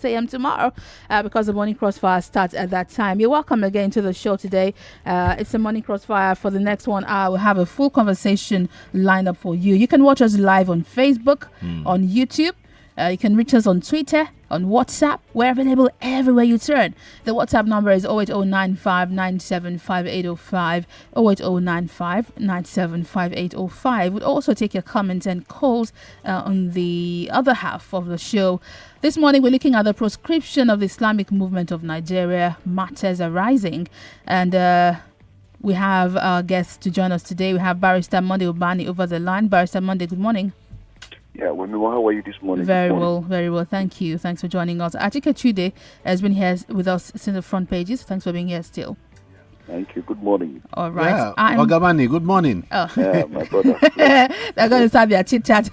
a.m. tomorrow because the Morning Crossfire starts at that time. You're welcome again to the show today. It's the Morning Crossfire. For the next 1 hour, we'll have a full conversation lined up for you. You can watch us live on Facebook, on YouTube. You can reach us on Twitter, on WhatsApp. We're available everywhere you turn. The WhatsApp number is 08095975805, 08095975805. We'll also take your comments and calls on the other half of the show. This morning, we're looking at the proscription of the Islamic movement of Nigeria, matters arising. And we have our guests to join us today. We have Barrister Monday Ubani over the line. Barrister Monday, good morning. Yeah, Wemimo, how are you this morning? Very well. Thank you. Thanks for joining us. Achike Chude has been here with us since the front pages. Thanks for being here still. Thank you. Good morning. All right. Yeah, Ogamani, good morning. Oh. Yeah, my brother. They're going to start their chit-chat.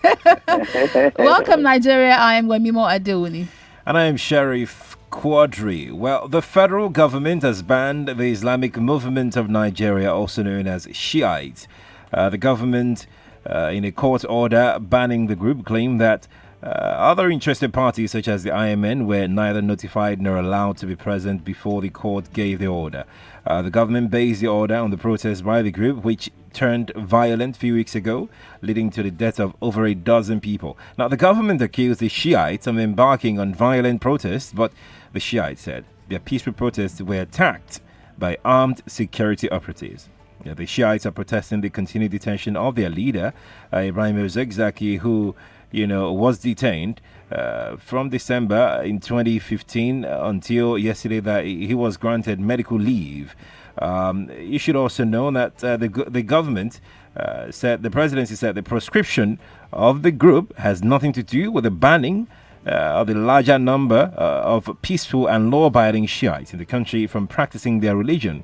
Welcome, Nigeria. I am Wemimo Adewuni. And I am Sheriff Quadry. Well, the federal government has banned the Islamic movement of Nigeria, also known as Shiites. The government, in a court order banning the group, claimed that other interested parties such as the IMN were neither notified nor allowed to be present before the court gave the order. The government based the order on the protest by the group, which turned violent a few weeks ago, leading to the death of over a dozen people. Now, the government accused the Shiites of embarking on violent protests, but the Shiites said their peaceful protests were attacked by armed security operatives. The Shiites are protesting the continued detention of their leader, Ibrahim Zakzaki, who, was detained from December in 2015 until yesterday that he was granted medical leave. You should also know that the government said, the presidency said the proscription of the group has nothing to do with the banning of the larger number of peaceful and law-abiding Shiites in the country from practicing their religion.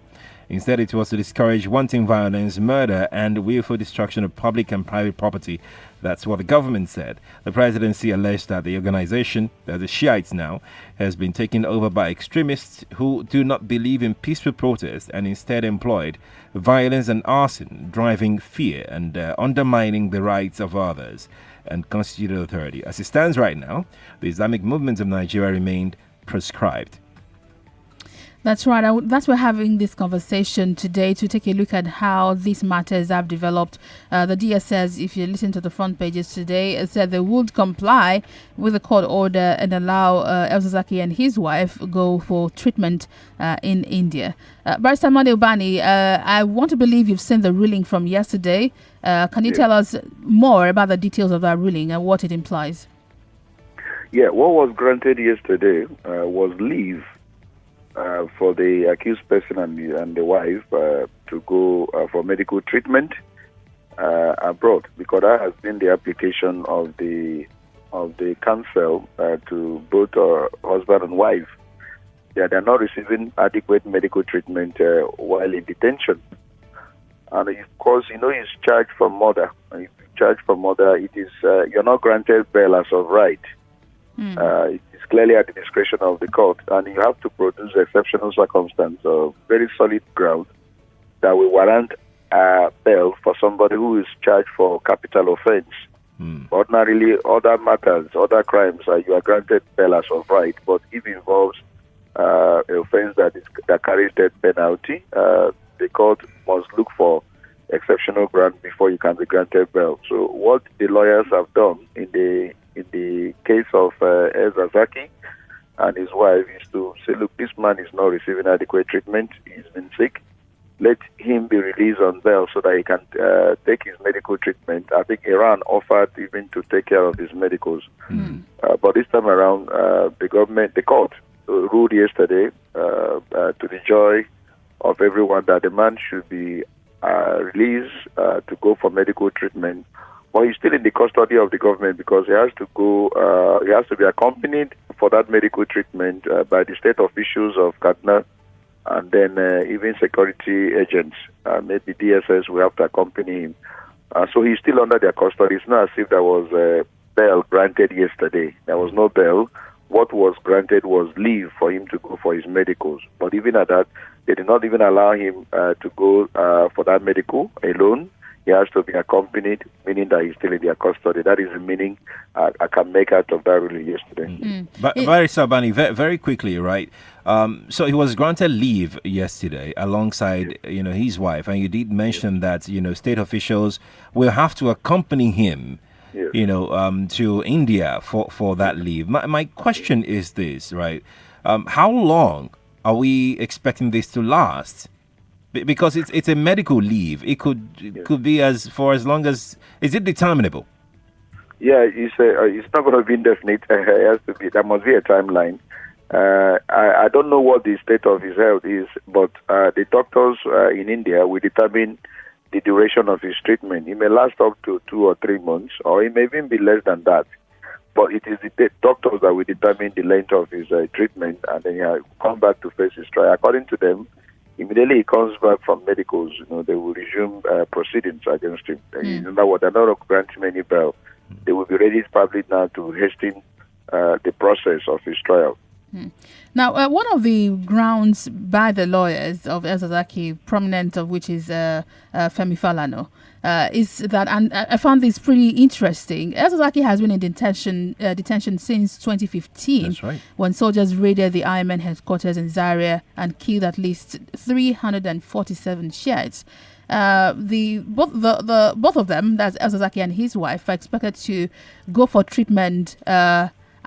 Instead, it was to discourage wanton violence, murder, and willful destruction of public and private property. That's what the government said. The presidency alleged that the organization, the Shiites now, has been taken over by extremists who do not believe in peaceful protest and instead employed violence and arson, driving fear and undermining the rights of others and constituted authority. As it stands right now, the Islamic movement of Nigeria remained proscribed. That's right. That's why we're having this conversation today to take a look at how these matters have developed. The DSS, if you listen to the front pages today, said they would comply with the court order and allow El-Zakzaki and his wife go for treatment in India. Barrister Monday Ubani, I want to believe you've seen the ruling from yesterday. Can you tell us more about the details of that ruling and what it implies? Yeah, what was granted yesterday was leave for the accused person and the wife to go for medical treatment abroad, because that has been the application of the counsel to both husband and wife. They're not receiving adequate medical treatment while in detention. And of course, he's charged for murder. If charged for murder, it is you're not granted bail as of right. It's clearly at the discretion of the court, and you have to produce exceptional circumstance of very solid ground that will warrant bail for somebody who is charged for capital offense. Ordinarily, other matters, other crimes, you are granted bail as of right, but if it involves an offense that carries death penalty, the court must look for exceptional ground before you can be granted bail. So what the lawyers have done in the case of El-Zakzaki and his wife is to say, look, this man is not receiving adequate treatment. He's been sick. Let him be released on bail so that he can take his medical treatment. I think Iran offered even to take care of his medicals. But this time around, the court ruled yesterday to the joy of everyone that the man should be released to go for medical treatment. But he's still in the custody of the government because he has to go. He has to be accompanied for that medical treatment by the state officials of Kaduna, and then even security agents. Maybe DSS will have to accompany him. So he's still under their custody. It's not as if there was bail granted yesterday. There was no bail. What was granted was leave for him to go for his medicals. But even at that, they did not even allow him to go for that medical alone. he has to be accompanied, meaning that he's still in their custody. That is the meaning I can make out of that ruling yesterday. But Barrister Bani, very quickly, right? So he was granted leave yesterday alongside, his wife, and you did mention that, state officials will have to accompany him, to India for that leave. My question is this, right? How long are we expecting this to last? Because it's a medical leave. It could be for as long as. Is it determinable? Yeah, it's not going to be indefinite. It has to be. There must be a timeline. I don't know what the state of his health is, but the doctors in India will determine the duration of his treatment. It may last up to 2 or 3 months, or it may even be less than that. But it is the doctors that will determine the length of his treatment, and then he'll come back to face his trial. According to them, immediately he comes back from medicals, they will resume proceedings against him. In other words, they're not granting any bail. They will be ready probably now to hasten the process of his trial. Now, one of the grounds by the lawyers of El Zakzaky, prominent of which is Femi Falana, is that, and I found this pretty interesting. El Zakzaky has been in detention since 2015. That's right. When soldiers raided the IMN headquarters in Zaria and killed at least 347 Shiites. Both of them, that's El Zakzaky and his wife, are expected to go for treatment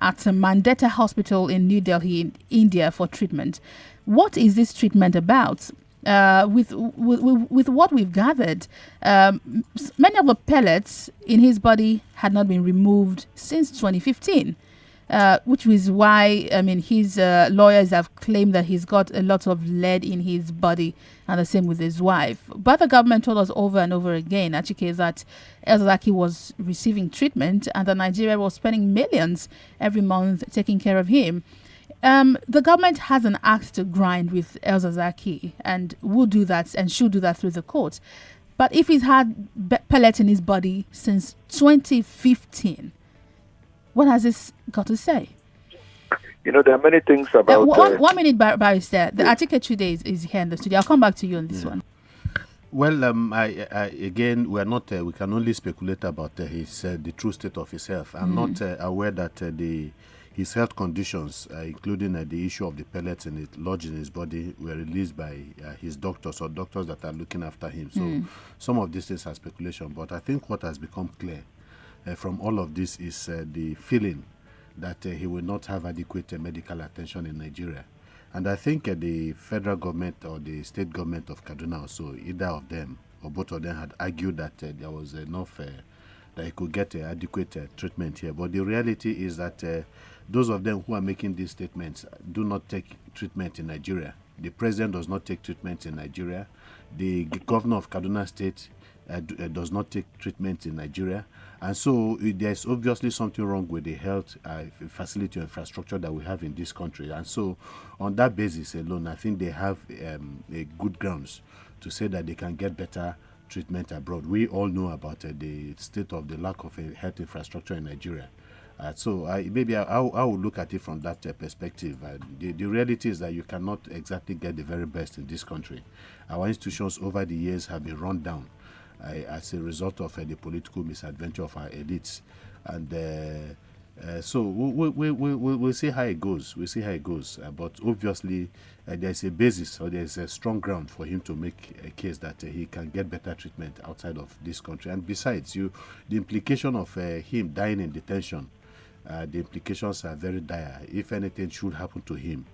at Mandeta Hospital in New Delhi, in India, for treatment. What is this treatment about? With what we've gathered, many of the pellets in his body had not been removed since 2015, which is why, his lawyers have claimed that he's got a lot of lead in his body, and the same with his wife. But the government told us over and over again, Achike, that El Zakzaky was receiving treatment and that Nigeria was spending millions every month taking care of him. The government has an axe to grind with El Zakzaky and will do that and should do that through the courts. But if he's had pellets in his body since 2015, what has this got to say? There are many things about... 1 minute, Barrister. The Achike Chude is here in the studio. I'll come back to you on this one. Well, again, we are not. We can only speculate about the true state of his health. I'm not aware that his health conditions, including the issue of the pellets lodged in his body, were released by his doctors or doctors that are looking after him. So some of these things are speculation. But I think what has become clear from all of this is the feeling that he will not have adequate medical attention in Nigeria. And I think the federal government or the state government of Kaduna also, either of them or both of them, had argued that there was enough, that he could get adequate treatment here. But the reality is that those of them who are making these statements do not take treatment in Nigeria. The president does not take treatment in Nigeria. The governor of Kaduna State does not take treatment in Nigeria. And so there's obviously something wrong with the health facility or infrastructure that we have in this country. And so on that basis alone, I think they have a good grounds to say that they can get better treatment abroad. We all know about the state of the lack of health infrastructure in Nigeria. So maybe I will look at it from that perspective. The reality is that you cannot exactly get the very best in this country. Our institutions over the years have been run down as a result of the political misadventure of our elites. And so we'll see how it goes. We'll see how it goes. But obviously, there's a basis or there's a strong ground for him to make a case that he can get better treatment outside of this country. And besides, the implication of him dying in detention, the implications are very dire. If anything should happen to him,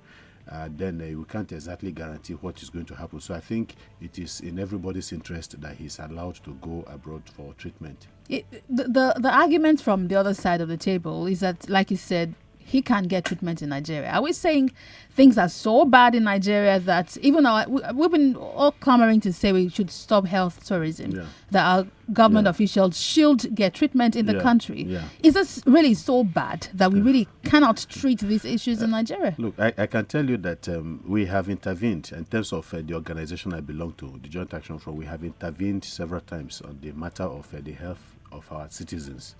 then we can't exactly guarantee what is going to happen. So I think it is in everybody's interest that he's allowed to go abroad for treatment. The argument from the other side of the table is that, like you said, he can't get treatment in Nigeria. Are we saying things are so bad in Nigeria that even we've been all clamoring to say we should stop health tourism, that our government officials should get treatment in the country? Is this really so bad that we really cannot treat these issues in Nigeria? Look, I can tell you that we have intervened in terms of the organization I belong to, the Joint Action Front. We have intervened several times on the matter of the health of our citizens.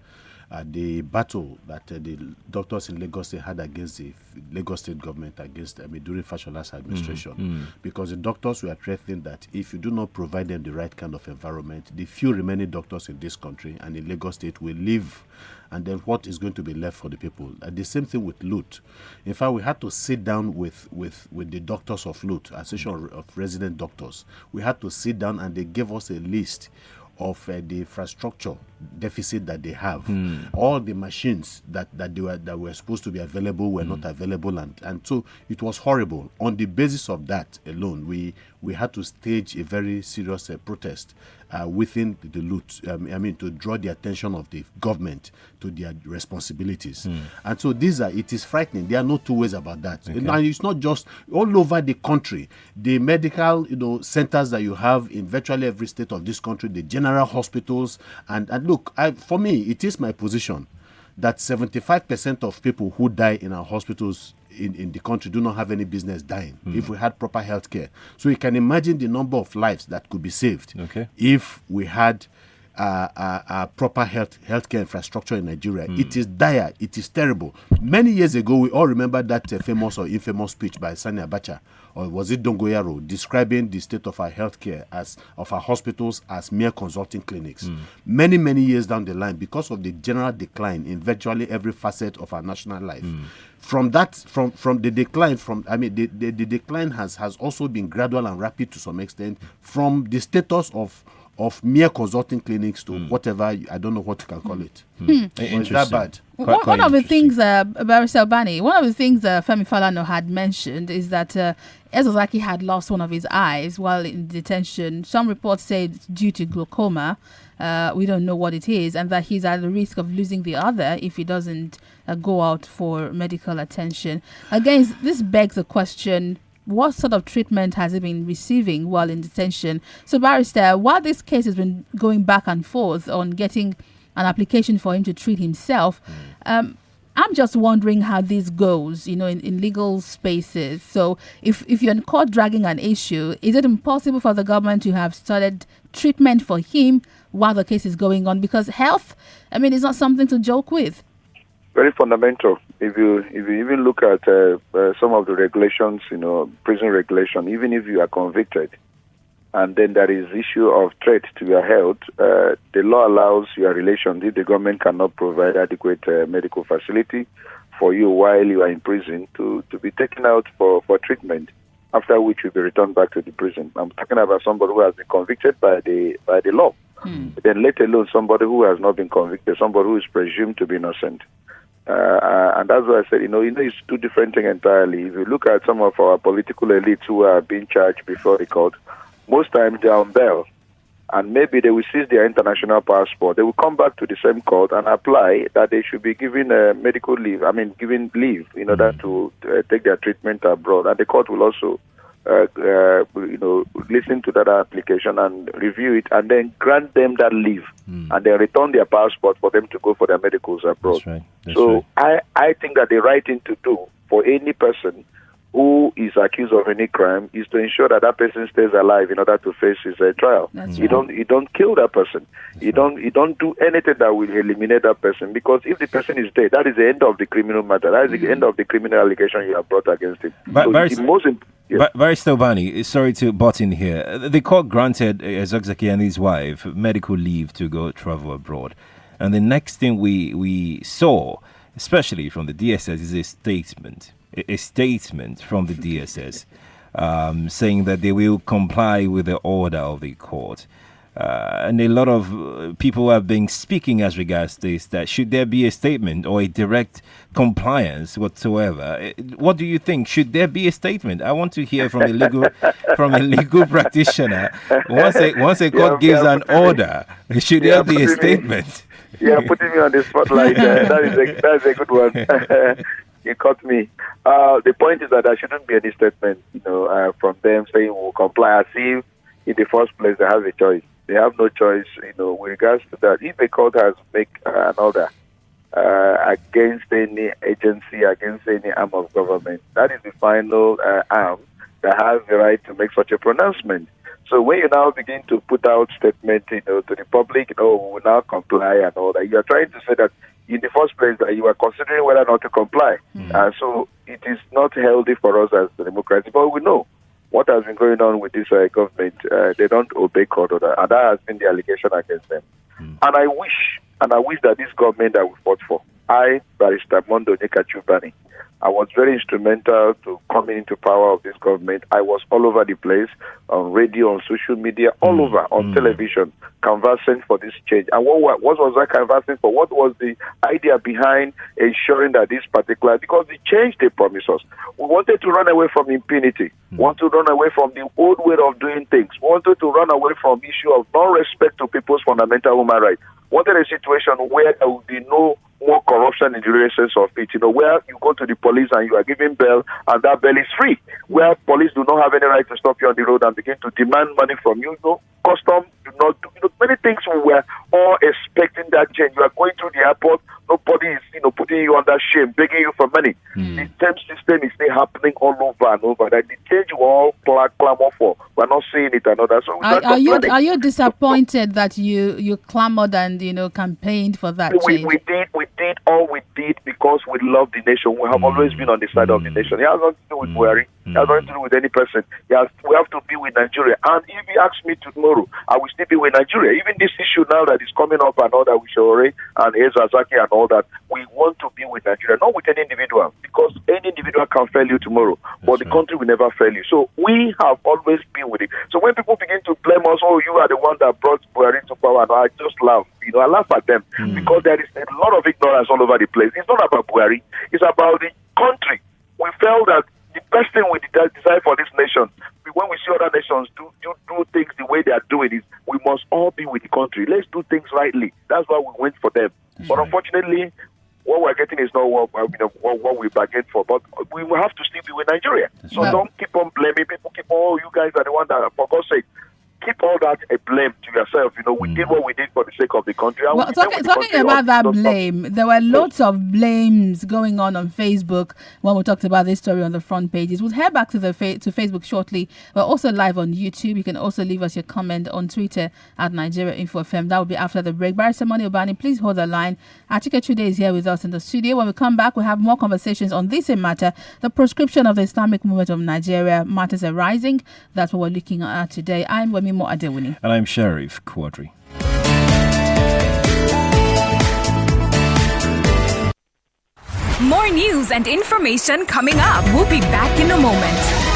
the battle that the doctors in Lagos State had against the Lagos State government against during Fashola's administration, because the doctors were threatening that if you do not provide them the right kind of environment, the few remaining doctors in this country and in Lagos State will leave, and then what is going to be left for the people? The same thing with LUT. In fact, we had to sit down with the doctors of LUT, Association of Resident Doctors. We had to sit down and they gave us a list of the infrastructure deficit that they have. All the machines that were supposed to be available were not available, and so it was horrible. On the basis of that alone, we had to stage a very serious protest within the LUT, to draw the attention of the government to their responsibilities. And so it is frightening. There are no two ways about that. Okay. And it's not just all over the country. The medical centers that you have in virtually every state of this country, the general hospitals, and look, for me, it is my position that 75% of people who die in our hospitals in the country do not have any business dying if we had proper health care. So you can imagine the number of lives that could be saved if we had a proper healthcare infrastructure in Nigeria. It is dire. It is terrible. Many years ago, we all remember that famous or infamous speech by Sani Abacha, or was it Dongoyaro, describing the state of our healthcare of our hospitals as mere consulting clinics. Many, many years down the line, because of the general decline in virtually every facet of our national life. From the decline, the decline has also been gradual and rapid to some extent, from the status of mere consulting clinics to whatever, I don't know what you can call it. Is that bad? One of the things, Barrister Albani, one of the things Femi Falana had mentioned is that Ezozaki had lost one of his eyes while in detention. Some reports say it's due to glaucoma. We don't know what it is, and that he's at the risk of losing the other if he doesn't go out for medical attention. Again, this begs the question, what sort of treatment has he been receiving while in detention? So, Barrister, while this case has been going back and forth on getting an application for him to treat himself, I'm just wondering how this goes, in legal spaces. So if you're in court dragging an issue, is it impossible for the government to have started treatment for him while the case is going on? Because health, is not something to joke with. Very fundamental. If you even look at some of the regulations, prison regulation, even if you are convicted, and then there is issue of threat to your health, the law allows your relations, if the government cannot provide adequate medical facility for you while you are in prison, to be taken out for treatment, after which you'll be returned back to the prison. I'm talking about somebody who has been convicted by the law. Then let alone somebody who has not been convicted, somebody who is presumed to be innocent. And that's why I said, it's two different things entirely. If you look at some of our political elites who are being charged before the court, most times they are on bail, and maybe they will seize their international passport. They will come back to the same court and apply that they should be given medical leave. Given leave in order to take their treatment abroad. And the court will also, listen to that application and review it, and then grant them that leave, and then return their passport for them to go for their medicals abroad. That's right. I think that the right thing to do for any person who is accused of any crime is to ensure that that person stays alive in order to face his trial. You don't kill that person. You don't do anything that will eliminate that person, because if the person is dead, that is the end of the criminal matter. That is the end of the criminal allegation you have brought against him. Barrister Albani, sorry to butt in here. The court granted Ezokzaki and his wife medical leave to go travel abroad. And the next thing we saw, especially from the DSS, is a statement from the DSS saying that they will comply with the order of the court. And a lot of people have been speaking as regards this, that should there be a statement or a direct compliance whatsoever? What do you think? Should there be a statement? I want to hear from a legal practitioner. Once a court gives an order, should there be a statement? Putting me on the spotlight. That is a good one. You caught me. The point is that there shouldn't be any statement, from them saying we'll comply, as if in the first place they have a choice. They have no choice, with regards to that. If a court has made an order against any agency, against any arm of government, that is the final arm that has the right to make such a pronouncement. So when you now begin to put out statement, to the public, we will now comply and all that, you are trying to say that in the first place that you are considering whether or not to comply. And so it is not healthy for us as the Democrats. But we know what has been going on with this government. They don't obey court order, and that has been the allegation against them. And I wish that this government that we fought for, Barrister Mondo Nyeka, I was very instrumental to coming into power of this government. I was all over the place, on radio, on social media, all over, on television, canvassing for this change. And what was I canvassing for? What was the idea behind ensuring that this particular, because the change they promised us, we wanted to run away from impunity, wanted to run away from the old way of doing things, wanted to run away from issue of non-respect to people's fundamental human rights, wanted a situation where there would be no more corruption in the real sense of it, where you go to the police and you are given bail and that bail is free, where police do not have any right to stop you on the road and begin to demand money from you, custom do not do, many things we were all expecting that change. You are going through the airport, nobody is, putting you under shame, begging you for money. The same system is still happening all over and over. That the change we all clamor for, we're not seeing it another. So are you disappointed that you clamored and campaigned for that change? We did all we did because we love the nation. We have always been on the side of the nation. It has nothing to do with Buhari. It has nothing to do with any person. We have to be with Nigeria. And if you ask me tomorrow, I will still be with Nigeria. Even this issue now that is coming up and all that with Shore and Achike and all that, we want to be with Nigeria, not with any individual, because any individual can fail you tomorrow, but the country will never fail you. So we have always been with it. So when people begin to blame us, oh, you are the one that brought Buhari to power, and I just laugh. I laugh at them because there is a lot of ignorance all over the place. It's not about Buhari. It's about the country. We felt that the best thing we decide for this nation, when we see other nations do things the way they are doing it, we must all be with the country. Let's do things rightly. That's why we went for them. But unfortunately, what we're getting is not what we bargained for. But we will have to still be with Nigeria. So don't keep on blaming people. You guys are the one that, for God's sake, keep all that a blame to yourself. We did what we did for the sake of the country. Well, talking about that blame, there were lots of blames going on Facebook when we talked about this story on the front pages. We'll head back to Facebook shortly. We're also live on YouTube. You can also leave us your comment on Twitter at Nigeria Info FM. That will be after the break. Barrister Money Obani, please hold the line. Achike Chude is here with us in the studio. When we come back, we'll have more conversations on this same matter. The proscription of the Islamic movement of Nigeria, matters arising. That's what we're looking at today. I'm Wemimo Adewuni. And I'm Sheriff Quadry. More news and information coming up. We'll be back in a moment.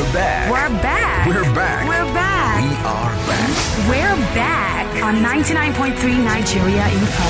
We're back. We're back. We're back. We're back. We are back. We're back on 99.3 Nigeria Info.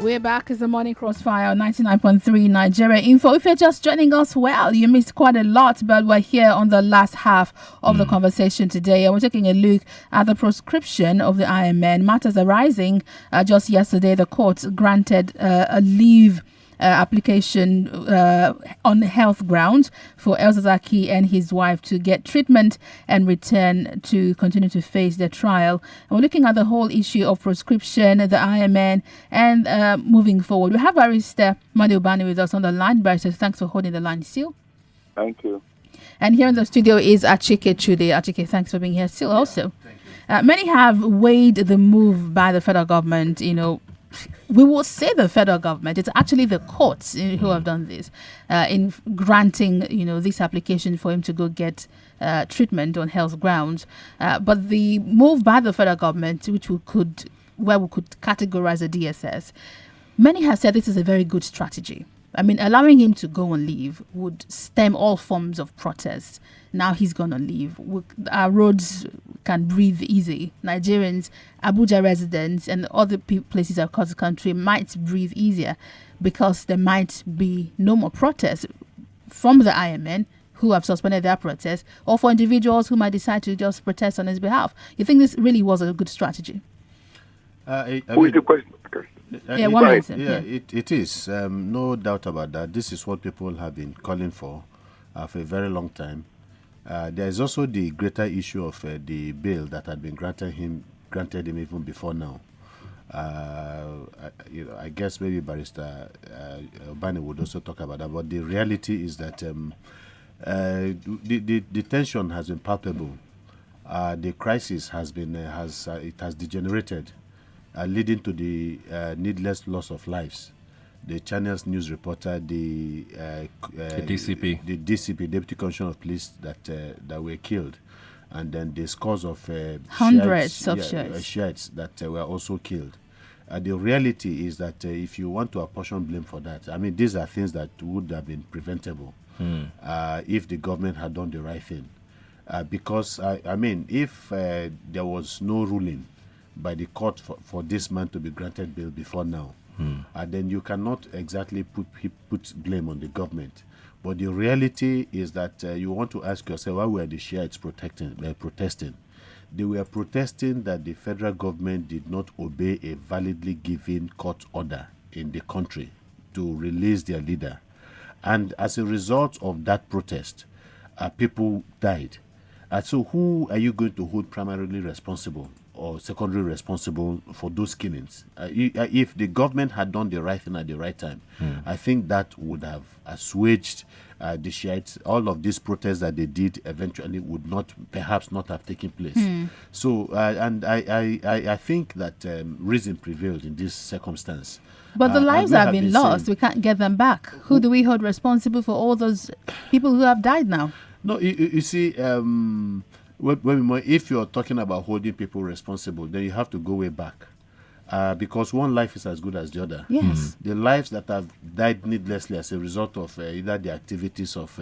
We're back as the morning Crossfire on 99.3 Nigeria Info. If you're just joining us, well, you missed quite a lot, but we're here on the last half of the conversation today. And we're taking a look at the proscription of the IMN. Matters arising just yesterday, the court granted a leave application on health grounds for Achike and his wife to get treatment and return to continue to face their trial. And we're looking at the whole issue of proscription, the IMN, and moving forward. We have Barrister Madubani with us on the line. Barrister, thanks for holding the line still. Thank you. And here in the studio is Achike Chude. Achike, thanks for being here still also. Many have weighed the move by the federal government, we will say the federal government. It's actually the courts who have done this in granting, this application for him to go get treatment on health grounds. But the move by the federal government, where we could categorize the DSS, many have said this is a very good strategy. I mean, allowing him to go on leave would stem all forms of protest. Now he's going to leave. Our roads can breathe easy. Nigerians, Abuja residents, and other places across the country might breathe easier because there might be no more protests from the IMN who have suspended their protests, or for individuals who might decide to just protest on his behalf. You think this really was a good strategy? Who is the question? It is. No doubt about that. This is what people have been calling for a very long time. There is also the greater issue of the bail that had been granted him even before now. I guess maybe Barrister Obani would also talk about that. But the reality is that the tension has been palpable. The crisis has degenerated, leading to the needless loss of lives. The Channel's news reporter, the DCP, Deputy Commissioner of Police, that were killed, and then the scores of hundreds of Shiites that were also killed. The reality is that if you want to apportion blame for that, I mean, these are things that would have been preventable if the government had done the right thing. Because if there was no ruling by the court for this man to be granted bail before now, then you cannot exactly put blame on the government. But the reality is that you want to ask yourself, why were the Shiites protesting? They were protesting that the federal government did not obey a validly given court order in the country to release their leader. And as a result of that protest, people died. So who are you going to hold primarily responsible or secondary responsible for those killings? If the government had done the right thing at the right time, I think that would have assuaged the Shiites. All of these protests that they did eventually would perhaps not have taken place. So, and I think that reason prevailed in this circumstance. But the lives have been lost. We can't get them back. Who do we hold responsible for all those people who have died now? No, you see, if you're talking about holding people responsible, then you have to go way back. Because one life is as good as the other. Yes. The lives that have died needlessly as a result of either the activities of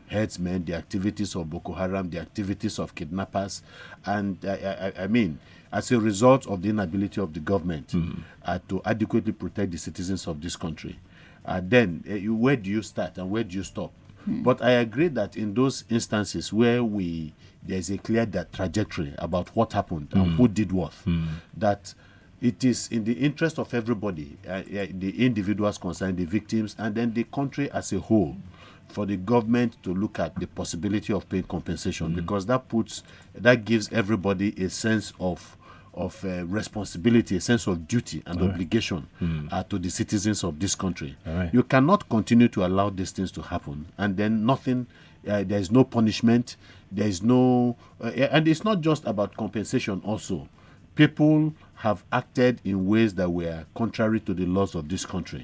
herdsmen, the activities of Boko Haram, the activities of kidnappers, and I mean, as a result of the inability of the government to adequately protect the citizens of this country, then where do you start and where do you stop? But I agree that in those instances where there's a clear trajectory about what happened and who did what, that it is in the interest of everybody, the individuals concerned, the victims, and then the country as a whole, for the government to look at the possibility of paying compensation, because that gives everybody a sense of responsibility, a sense of duty and obligation to the citizens of this country. You cannot continue to allow these things to happen, and then nothing. There is no punishment. There is no, and it's not just about compensation. Also, people have acted in ways that were contrary to the laws of this country,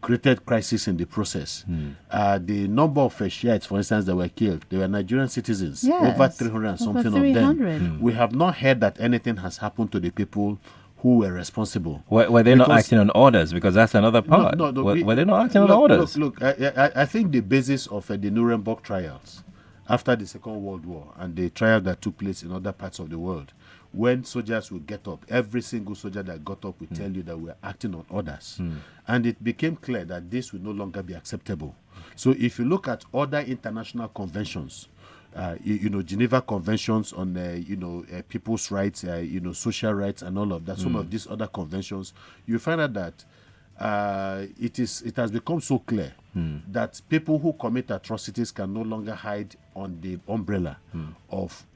created crisis in the process. The number of Shiites, for instance, that were killed, they were Nigerian citizens, over 300 and something of them. We have not heard that anything has happened to the people who were responsible. Were they not acting on orders? Because that's another part. No, were they not acting on orders? Look, I think the basis of the Nuremberg trials after the Second World War and the trials that took place in other parts of the world, when soldiers would get up, every single soldier that got up would tell you that we are acting on orders. And it became clear that this would no longer be acceptable. So if you look at other international conventions, Geneva Conventions on, people's rights, social rights and all of that, some of these other conventions, you find out that it has become so clear that people who commit atrocities can no longer hide on the umbrella of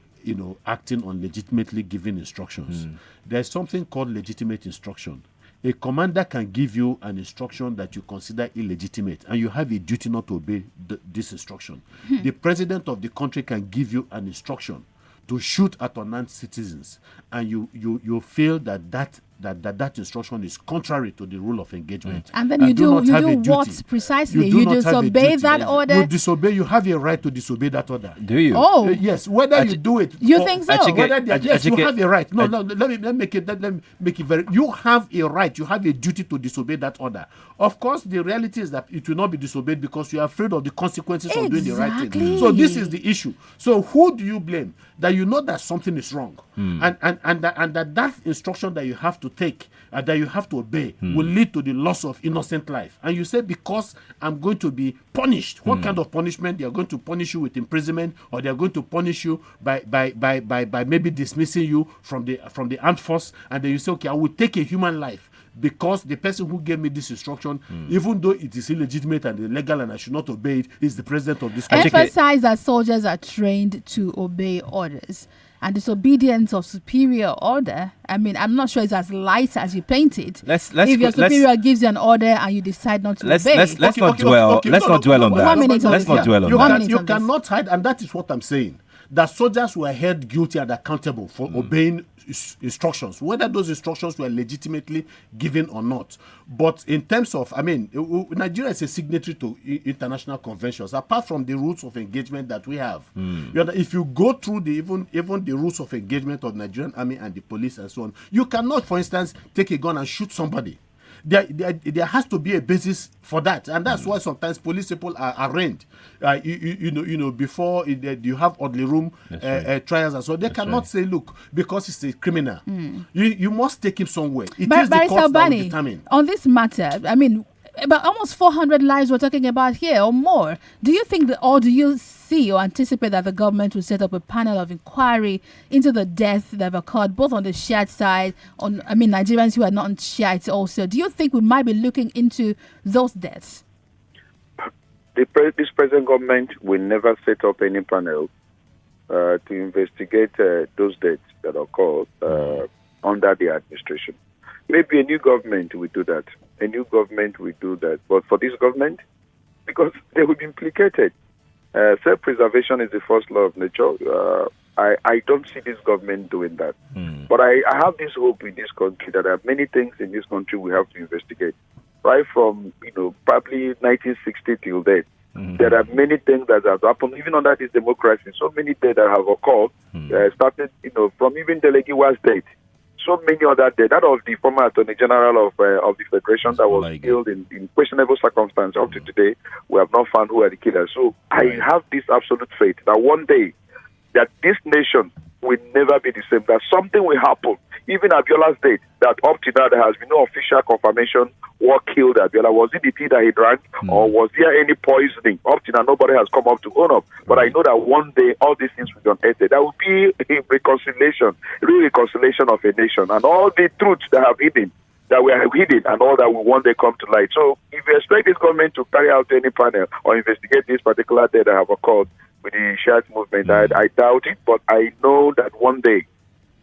acting on legitimately given instructions. There's something called legitimate instruction. A commander can give you an instruction that you consider illegitimate, and you have a duty not to obey this instruction. The president of the country can give you an instruction to shoot at unarmed citizens, and you feel that instruction is contrary to the rule of engagement. And then you do what precisely? You disobey that order? You disobey. You have a right to disobey that order. Do you? Oh. Yes. Whether you do it. You think so? Yes, you have a right. No, let me make it very. You have a right. You have a duty to disobey that order. Of course, the reality is that it will not be disobeyed because you are afraid of the consequences of doing the right thing. So this is the issue. So who do you blame? That you know that something is wrong, and that instruction that you have to take, that you have to obey, will lead to the loss of innocent life. And you say, because I'm going to be punished. What kind of punishment? They are going to punish you with imprisonment, or they are going to punish you by maybe dismissing you from the armed force. And then you say, okay, I will take a human life, because the person who gave me this instruction, even though it is illegitimate and illegal and I should not obey it, is the president of this country. Emphasize that soldiers are trained to obey orders. And disobedience of superior order, I mean, I'm not sure it's as light as you paint it. If your superior gives you an order and you decide not to obey. Let's not dwell on that. Let's not dwell on that. You cannot hide, and that is what I'm saying. That soldiers were held guilty and accountable for obeying instructions, whether those instructions were legitimately given or not. But in terms of, Nigeria is a signatory to international conventions, apart from the rules of engagement that we have. If you go through even the rules of engagement of Nigerian army and the police and so on, you cannot, for instance, take a gun and shoot somebody. There has to be a basis for that, and that's why sometimes police people are arraigned. Before you have orderly room trials, and so they cannot say, look, because it's a criminal, you must take him somewhere. It is the court that will determine. On this matter, about almost 400 lives we're talking about here or more. Do you think do you see or anticipate that the government will set up a panel of inquiry into the deaths that have occurred both on the Shiite side, Nigerians who are not Shiites also? Do you think we might be looking into those deaths? This present government will never set up any panel to investigate those deaths that occurred under the administration. Maybe a new government will do that. But for this government, because they will be implicated. Self-preservation is the first law of nature. I don't see this government doing that. But I have this hope in this country that there are many things in this country we have to investigate. Right from, probably 1960 till date. There are many things that have happened, even under this democracy. So many things that have occurred, started, from even Delegiwa's date. So many other deaths. That of the former Attorney General of the Federation that was killed in questionable circumstances. Up to today, we have not found who are the killers. So I have this absolute faith that one day that this nation will never be the same. That something will happen. Even Abiola's date, that up to now there has been no official confirmation what killed Abiola. Was it the tea that he drank, or was there any poisoning? Up to now, nobody has come up to own up. But I know that one day all these things will be unearthed. There will be a reconciliation, real reconciliation of a nation, and all the truths that have hidden, that we have hidden, and all that will one day come to light. So if you expect this government to carry out any panel or investigate this particular day that have occurred with the Shiite movement, I doubt it. But I know that one day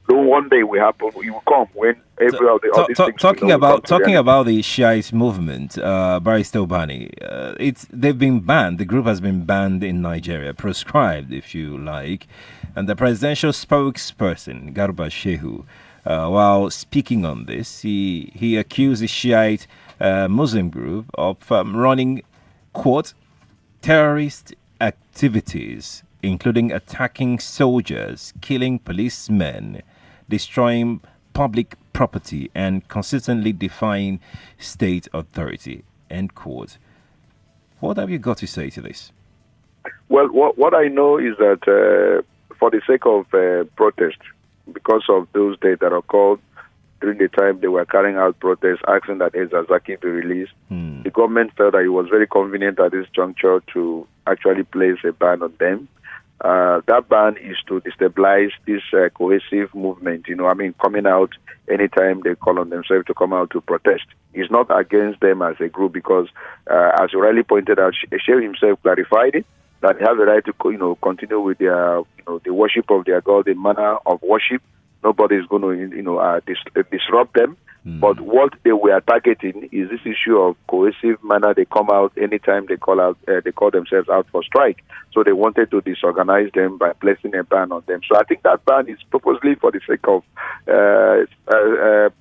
will happen. It will come when every of these things. Talking about the Shiite movement, Barrister Obani, they've been banned. The group has been banned in Nigeria, proscribed, if you like, and the presidential spokesperson Garba Shehu, while speaking on this, he accused the Shiite Muslim group of running, quote, terrorist activities, including attacking soldiers, killing policemen, destroying public property and consistently defying state authority. End quote. What have you got to say to this? Well, what I know is that for the sake of protest, because of those days that are called during the time they were carrying out protests asking that Achike be released, the government felt that it was very convenient at this juncture to actually place a ban on them. That ban is to destabilize this cohesive movement, coming out anytime they call on themselves to come out to protest. It's not against them as a group because, as you rightly pointed out, Sheikh himself clarified it, that they have the right to, continue with their, the worship of their God, the manner of worship. Nobody is going to, disrupt them. But what they were targeting is this issue of cohesive manner. They come out anytime they call themselves out for strike. So they wanted to disorganize them by placing a ban on them. So I think that ban is purposely for the sake of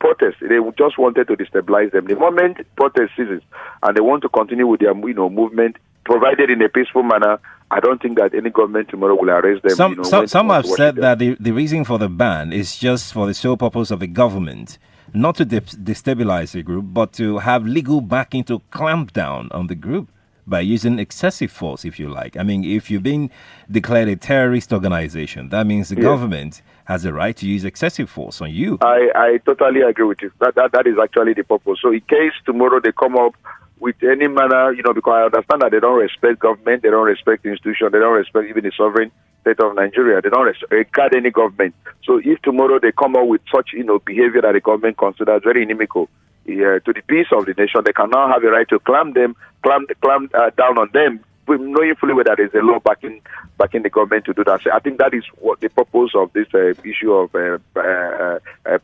protest. They just wanted to destabilize them. The moment protest ceases and they want to continue with their movement, provided in a peaceful manner, I don't think that any government tomorrow will arrest them. Some have said that the reason for the ban is just for the sole purpose of the government, not to destabilize the group, but to have legal backing to clamp down on the group by using excessive force, if you like. I mean, if you've been declared a terrorist organization, that means the government has the right to use excessive force on you. I totally agree with you. That is actually the purpose. So in case tomorrow they come up with any manner, because I understand that they don't respect government, they don't respect institutions, they don't respect even the sovereign state of Nigeria, they don't regard any government. So if tomorrow they come up with such, behavior that the government considers very inimical to the peace of the nation, they can now have a right to clamp down on them, knowing fully well that there is a law backing the government to do that. So I think that is what the purpose of this issue of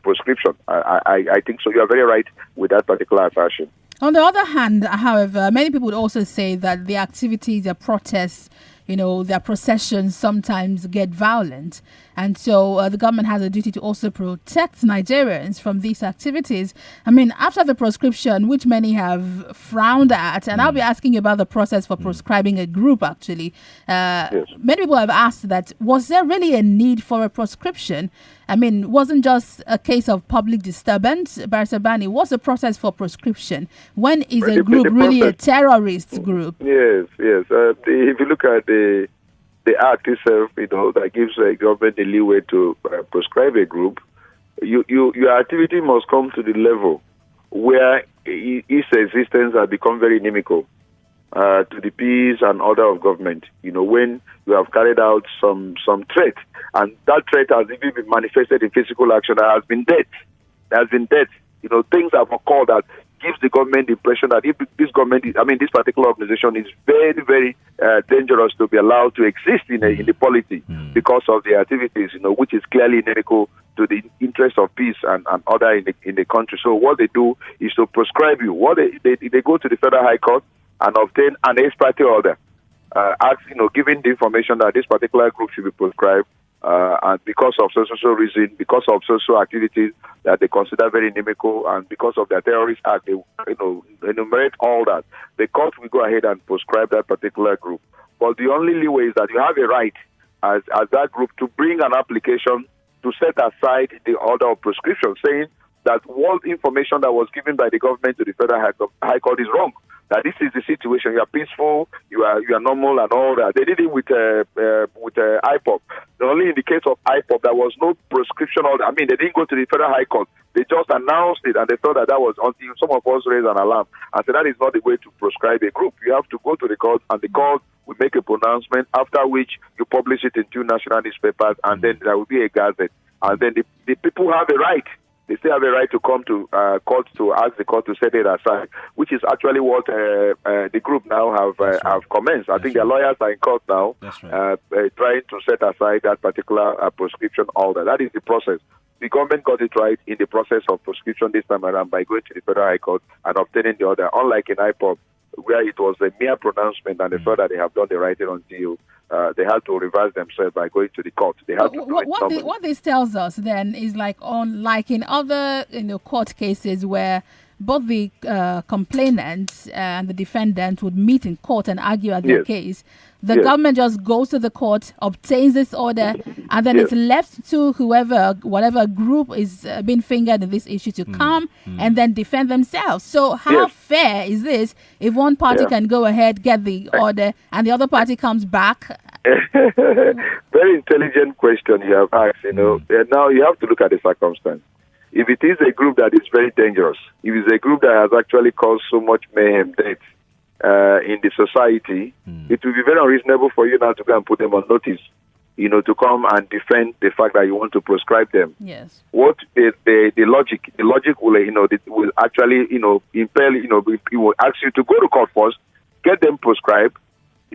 proscription. I think so. You are very right with that particular assertion. On the other hand, however, many people would also say that the activities, the protests, their processions sometimes get violent. And so the government has a duty to also protect Nigerians from these activities. I mean, after the proscription, which many have frowned at, and I'll be asking you about the process for proscribing a group, actually. Many people have asked that, was there really a need for a proscription? I mean, it wasn't just a case of public disturbance. Barrister Bani, what's the process for proscription? When is a group really a terrorist group? Yes. If you look at the act itself, that gives the government the leeway to proscribe a group, your activity must come to the level where its existence has become very inimical to the peace and order of government. When you have carried out some threat, and that threat has even been manifested in physical action, there has been death. Things have occurred that gives the government the impression that if this government, this particular organization is very, very dangerous to be allowed to exist in the polity because of the activities, which is clearly inimical to the interest of peace and order in the country. So what they do is to proscribe you. What they go to the Federal High Court and obtain an ex parte order, giving the information that this particular group should be proscribed. And because of social reason, because of social activities that they consider very inimical, and because of their terrorist act, they enumerate all that. The court will go ahead and proscribe that particular group. But the only leeway is that you have a right as that group to bring an application to set aside the order of proscription, saying that all information that was given by the government to the Federal High Court is wrong. That this is the situation. You are peaceful, you are normal, and all that. They did it with IPOP. Only in the case of IPOP, there was no prescription order. They didn't go to the Federal High Court. They just announced it, and they thought that was until some of us raised an alarm and said that is not the way to proscribe a group. You have to go to the court, and the court will make a pronouncement, after which you publish it in 2 national newspapers, and then there will be a gazette. And then the people have a right. They still have a right to come to court to ask the court to set it aside, which is actually what the group now have commenced. I think their lawyers are in court now, trying to set aside that particular proscription order. That is the process. The government got it right in the process of proscription this time around by going to the Federal High Court and obtaining the order, unlike in IPOP, where it was a mere pronouncement and they thought that they have done the right thing until they had to reverse themselves by going to the court. They had to what this tells us then is like in other court cases where both the complainant and the defendant would meet in court and argue at their case. The government just goes to the court, obtains this order, and then it's left to whatever group is being fingered in this issue to come and then defend themselves. So how fair is this if one party can go ahead, get the order, and the other party comes back? Very intelligent question you have asked. Now you have to look at the circumstance. If it is a group that is very dangerous, if it's a group that has actually caused so much mayhem, death in the society, it will be very unreasonable for you now to go and put them on notice, to come and defend the fact that you want to proscribe them. Yes. What the logic will, will actually, impel, it will ask you to go to court first, get them proscribed.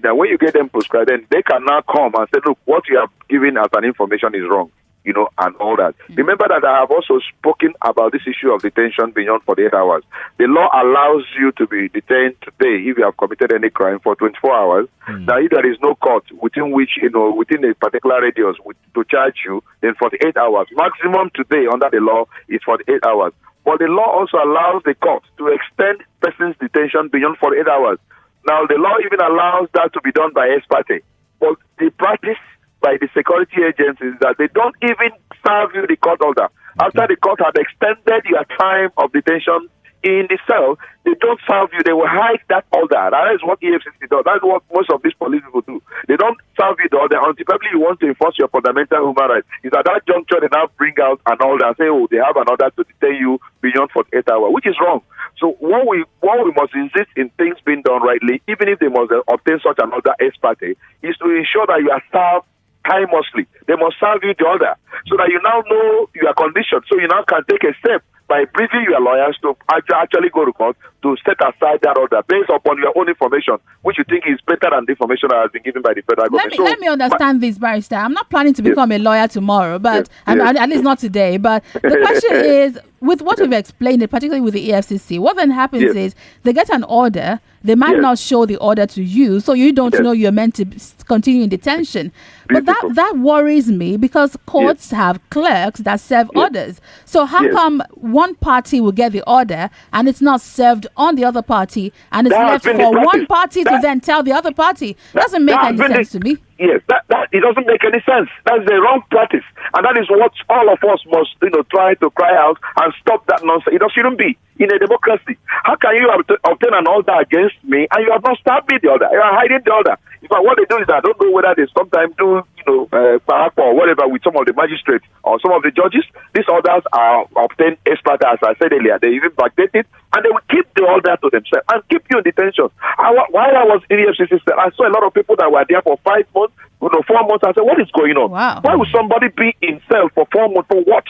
Then when you get them prescribed, then they can now come and say, look, what you have given as an information is wrong, and all that. Remember that I have also spoken about this issue of detention beyond 48 hours. The law allows you to be detained today if you have committed any crime for 24 hours. Now, if there is no court within which, within a particular radius to charge you, then 48 hours. Maximum today under the law is 48 hours. But the law also allows the court to extend person's detention beyond 48 hours. Now, the law even allows that to be done by ex parte. But the practice by the security agencies is that they don't even serve you the court order. After the court had extended your time of detention in the cell, they don't serve you. They will hide that order. That is what EFCC does. That's what most of these police people do. They don't serve you the order until probably you want to enforce your fundamental human rights. It's at that juncture they now bring out an order and say, they have an order to detain you beyond 48 hours, which is wrong. So what we must insist in things being done rightly, even if they must obtain such an order ex parte, is to ensure that you are served timelessly. They must serve you the order so that you now know your condition. So you now can take a step by briefing your lawyers to actually go to court to set aside that order based upon your own information, which you think is better than the information that has been given by the federal government. Let me understand this, Barrister. I'm not planning to become a lawyer tomorrow, but at least not today. But the question is, with what you've explained, particularly with the EFCC, what then happens is they get an order. They might not show the order to you, so you don't know you're meant to continue in detention. But that worries me because courts have clerks that serve orders. So how come one party will get the order and it's not served on the other party, and it's left for one party to then tell the other party? Doesn't make any sense to me. Yes, that it doesn't make any sense. That's the wrong practice, and that is what all of us must, try to cry out and stop that nonsense. It shouldn't be in a democracy. How can you obtain an order against me and you have not stabbed me the order? You are hiding the order. In fact, what they do is I don't know whether they sometimes do, or whatever with some of the magistrates or some of the judges. These orders are obtained ex parte, as I said earlier. They even backdate it, and they will keep the order to themselves and keep you in detention. While I was in the FCC, I saw a lot of people that were there for 5 months, 4 months. I said, what is going on? Wow. Why would somebody be in cell for 4 months? For what?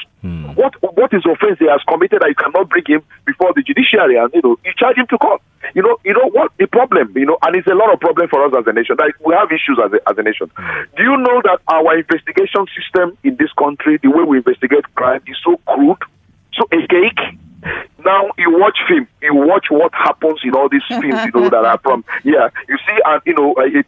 What is offense he has committed that you cannot bring him before the judiciary and you charge him to court? You know what the problem? And it's a lot of problem for us as a nation. Like we have issues as a nation. Do you know that our investigation system in this country, the way we investigate crime, is so crude, so archaic? Now you watch film, you watch what happens in all these films, that are from you see, a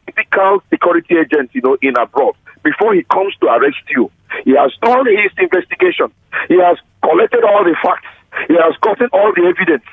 typical security agent, in abroad. Before he comes to arrest you, he has done his investigation. He has collected all the facts. He has gotten all the evidence.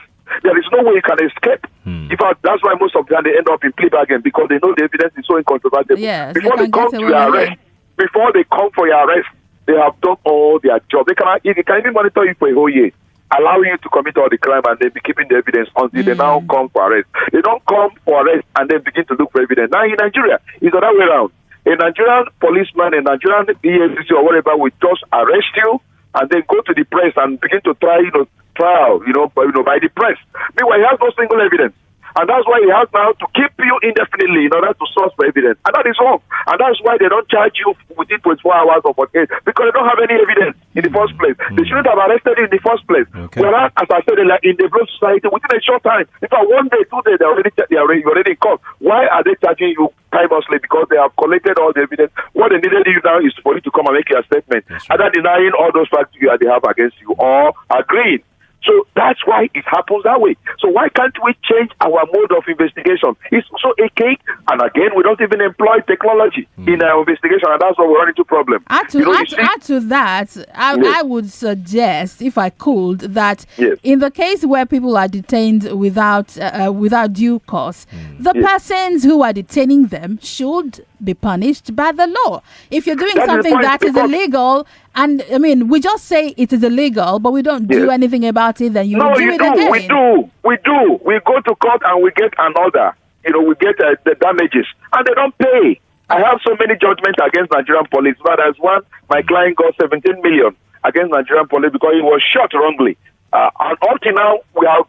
There is no way you can escape. In fact, that's why most of them they end up in plea bargain because they know the evidence is so incontrovertible. Yes, before they come to your arrest, before they come for your arrest, they have done all their job. They can even monitor you for a whole year, allowing you to commit all the crime and then be keeping the evidence until they now come for arrest. They don't come for arrest and then begin to look for evidence. Now in Nigeria, it's the other way around. A Nigerian policeman, a Nigerian EFCC or whatever will just arrest you and then go to the press and begin to trial, by the press. Meanwhile, he has no single evidence. And that's why he has now to keep you indefinitely in order to source for evidence. And that is wrong. And that's why they don't charge you within 24 hours or 48 because they don't have any evidence in the first place. They shouldn't have arrested you in the first place. Okay. Whereas, as I said, like in the broad society, within a short time, in fact, 1 day, 2 days, you're already in court. Why are they charging you timelessly? Because they have collected all the evidence. What they needed you now is for you to come and make your statement, either denying all those facts they have against you or agreeing. So that's why it happens that way. So why can't we change our mode of investigation? It's so archaic, and again, we don't even employ technology in our investigation, and that's why we run into problems. Add to that, I would suggest, if I could, that in the case where people are detained without due cause, the persons who are detaining them should be punished by the law. If you're doing something that is illegal, and I mean, we just say it is illegal, but we don't do anything about it, then you do it again. We do. We go to court and we get an order. We get the damages, and they don't pay. I have so many judgments against Nigerian police. But as one, my client got 17 million against Nigerian police because he was shot wrongly. And up to now, we have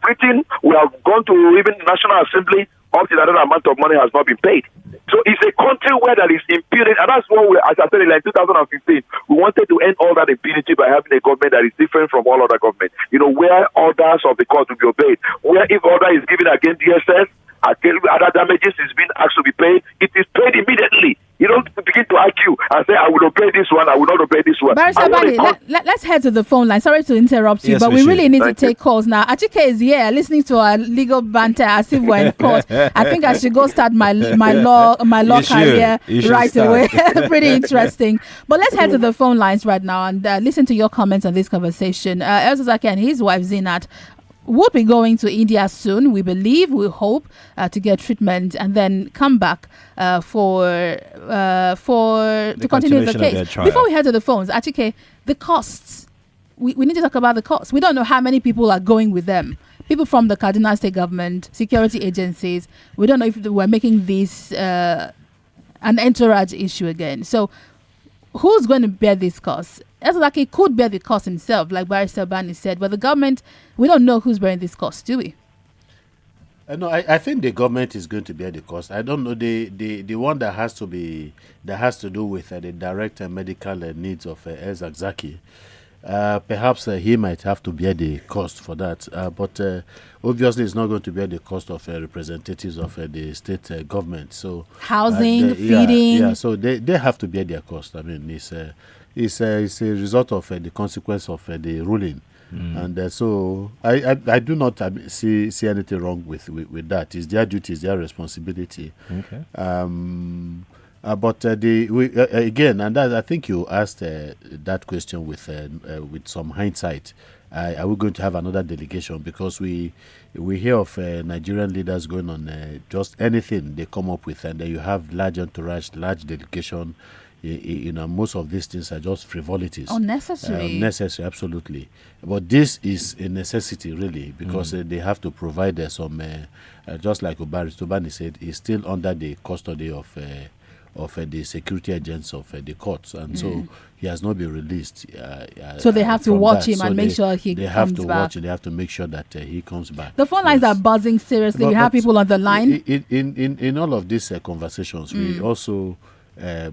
gone to even National Assembly. Up to that amount of money has not been paid. So it's a country where there is impunity, and that's what as I said in 2015, we wanted to end all that impunity by having a government that is different from all other governments. Where orders of the court will be obeyed. Where if order is given against DSS, other damages is being asked to be paid, it is paid immediately. You don't begin to argue and say, I will obey this one, I will not obey this one. Barrister Bali, let's head to the phone line. Sorry to interrupt you, but we really need to take calls now. Achike is here listening to our legal banter as if we're in court. I think I should go start my law career right away. Pretty interesting. But let's head to the phone lines right now and listen to your comments on this conversation. Achike and his wife Zinat would be going to India soon, we hope, to get treatment and then come back to continue the case. Before we head to the phones, Achike, the costs. We need to talk about the costs. We don't know how many people are going with them. People from the Kaduna State government, security agencies. We don't know if we're making this an entourage issue again. So who's going to bear this cost? He could bear the cost himself, like Barrister Bani said, but the government, we don't know who's bearing this cost, do we? No, I think the government is going to bear the cost. I don't know the one that has to do with the direct medical needs of Achike. Perhaps he might have to bear the cost for that, but obviously it's not going to bear the cost of representatives of the state government. So housing, feeding, so they have to bear their cost. I mean, it's a result of the consequence of the ruling. And so I do not see anything wrong with that. It's their duty, it's their responsibility. Okay. But again, and that, I think you asked that question with some hindsight. Are we going to have another delegation? Because we hear of Nigerian leaders going on just anything they come up with, and then you have large entourage, large delegation. Most of these things are just frivolities. Unnecessary. Necessary, absolutely. But this is a necessity, really, because they have to provide some, just like Ubani said, is still under the custody of the security agents of the courts, and so he has not been released. So they have to watch him and make sure he comes back. They have to watch. They have to make sure that he comes back. The phone lines are buzzing seriously. We have people on the line. In all of these conversations, we also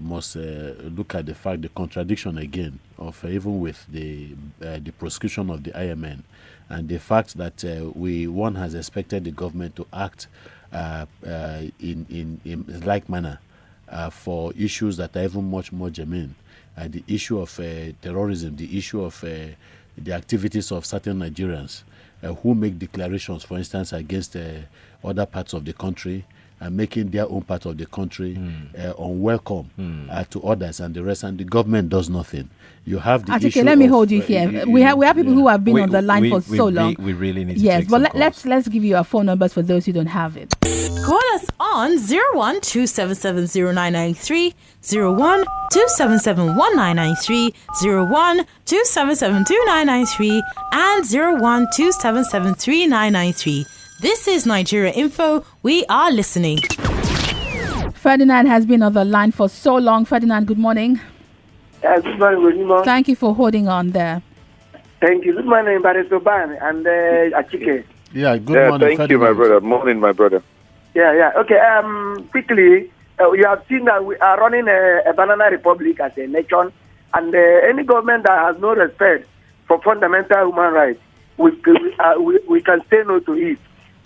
must look at the contradiction again of even with the proscription of the IMN, and the fact that one has expected the government to act in like manner for issues that are even much more germane. The issue of terrorism, the issue of the activities of certain Nigerians who make declarations, for instance, against other parts of the country, and making their own part of the country unwelcome to others and the rest, and the government does nothing. You have the issue. Let me hold you here. We have people who have been on the line for so long. We really need to yes, take but some let's give you our phone numbers for those who don't have it. Call us on 01-277-0993, 01-277-1993, 01-277-2993, and 01-277-3993. This is Nigeria Info. We are listening. Ferdinand has been on the line for so long. Ferdinand, good morning. Good morning, Wemimo. Thank you for holding on there. Thank you. Good morning, Barrister Ban and Achike. Yeah, good morning. Thank you, my brother. Morning, my brother. Yeah. Okay. Quickly, you have seen that we are running a banana republic as a nation, and any government that has no respect for fundamental human rights, we can say no to it.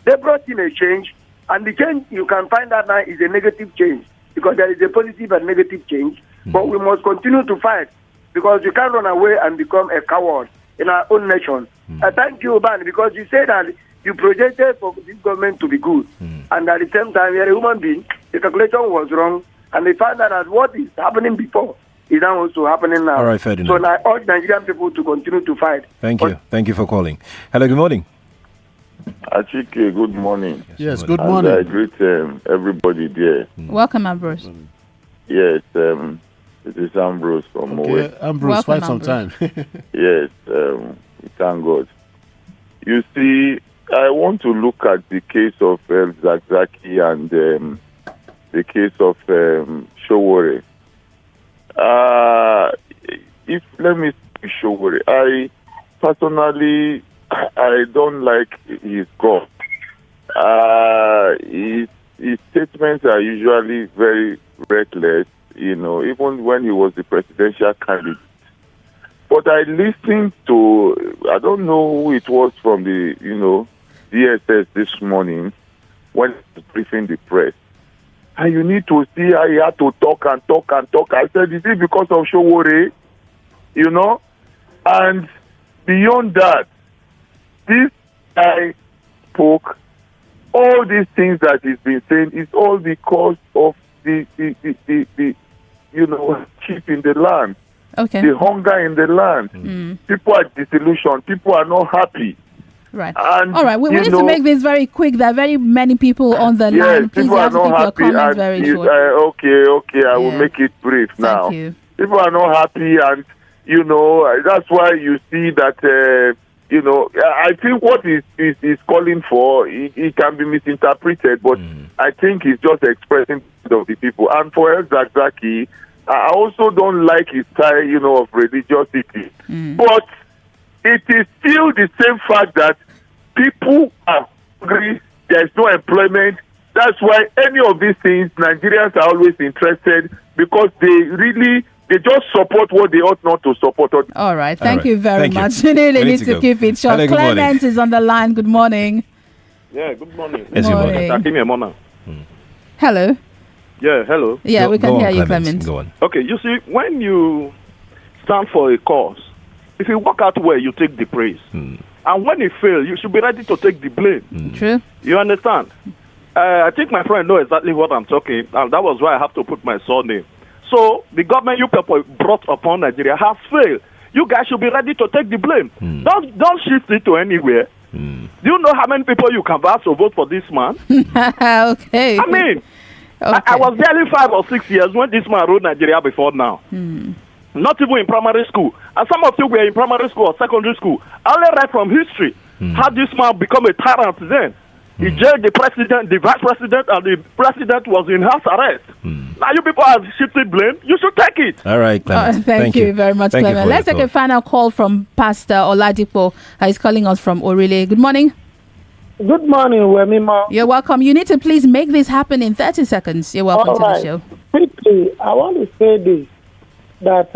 They brought in a change, and the change you can find out now is a negative change, because there is a positive and negative change. But we must continue to fight, because you can't run away and become a coward. in our own nation. Thank you, Ban, because you said that you projected for this government to be good, and at the same time, you're a human being. The calculation was wrong, and they found out that what is happening before is now also happening now. All right, Ferdinand. So I urge Nigerian people to continue to fight. Thank you. Thank you for calling. Hello, good morning. Achike, good morning. Yes, good morning. And I greet everybody there. Welcome, Ambrose. Yes, it is Ambrose from Moe. Ambrose, Welcome, quite some time. Yes, thank God. You see, I want to look at the case of Zakzaki and the case of Showore. Let me see Showore. I personally, I don't like his God. His statements are usually very reckless, even when he was the presidential candidate. But I listened to, I don't know who it was from the, DSS this morning when he was briefing the press. And you need to see how he had to talk and talk and talk. I said, is it because of Showore? And beyond that, this guy spoke, all these things that he's been saying is all because of the cheap in the land. Okay. The hunger in the land. People are disillusioned. People are not happy. Right. And, all right. We need to make this very quick. There are very many people on the line. Please people are not happy. Your very short. Okay. I will make it brief now. Thank you. People are not happy, and that's why you see that. I think what is calling for it can be misinterpreted, but I think he's just expressing of the people. And for El Zakzaki, I also don't like his style, of religiosity. But it is still the same fact that people are hungry, there's no employment. That's why any of these things, Nigerians are always interested because they just support what they ought not to support. All right. Thank you very much. You really need to keep it short. Hello, Clement is on the line. Good morning. Yeah, good morning. Good morning. Hello. Yeah, hello. Yeah, we can hear you, Clement. Go on. Okay, you see, when you stand for a cause, if you work out well, you take the praise. And when it fails, you should be ready to take the blame. True. You understand? I think my friend knows exactly what I'm talking, and that was why I have to put my surname. So the government you people brought upon Nigeria has failed. You guys should be ready to take the blame. Don't shift it to anywhere. Do you know how many people you can ask to vote for this man? Okay. I mean, I was barely 5 or 6 years when this man ruled Nigeria before now. Not even in primary school. And some of you were in primary school or secondary school. I only read from history how this man become a tyrant then. He jailed the president, the vice president, and the president was in house arrest. Now you people are shifting blame. You should take it. All right, Clement. Thank you very much, Clement. Let's take a final call from Pastor Oladipo. He's calling us from Orile. Good morning. Good morning, Wemimo. You're welcome. You need to please make this happen in 30 seconds. You're welcome to the show. Quickly, I want to say this, that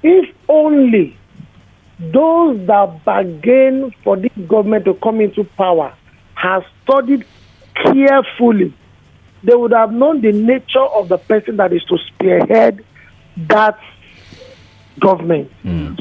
if only those that bargain for this government to come into power have studied carefully, they would have known the nature of the person that is to spearhead that government.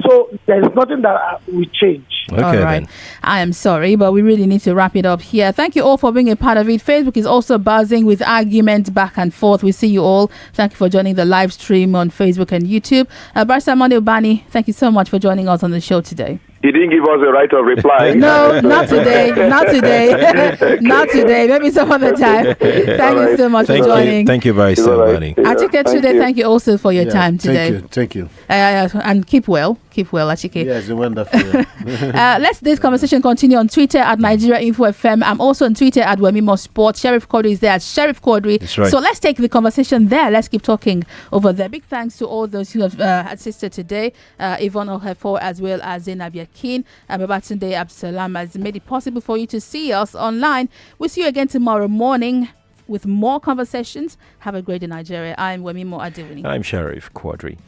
So there is nothing that will change. Okay, all right. Then. I am sorry, but we really need to wrap it up here. Thank you all for being a part of it. Facebook is also buzzing with arguments back and forth. We see you all. Thank you for joining the live stream on Facebook and YouTube. Barrister Monday Ubani, thank you so much for joining us on the show today. He didn't give us the right of reply. No, not today. Not today. Not today. Maybe some other time. Thank you so much for joining. Thank you, Barrister Ubani. Achike, Chude, thank you also for your time today. Thank you. And keep well. Keep well, Achike. Yes, wonderful. Let's this conversation continue on Twitter at Nigeria Info FM. I'm also on Twitter at Wemimo Sports. Sheriff Quadry is there at Sheriff Quadry. That's right. So let's take the conversation there. Let's keep talking over there. Big thanks to all those who have assisted today. Yvonne Ohefo as well as Zainab Yakin. Babatunde Absalam has made it possible for you to see us online. We'll see you again tomorrow morning with more conversations. Have a great day, Nigeria. I'm Wemimo Adewuni. I'm Sheriff Quadry.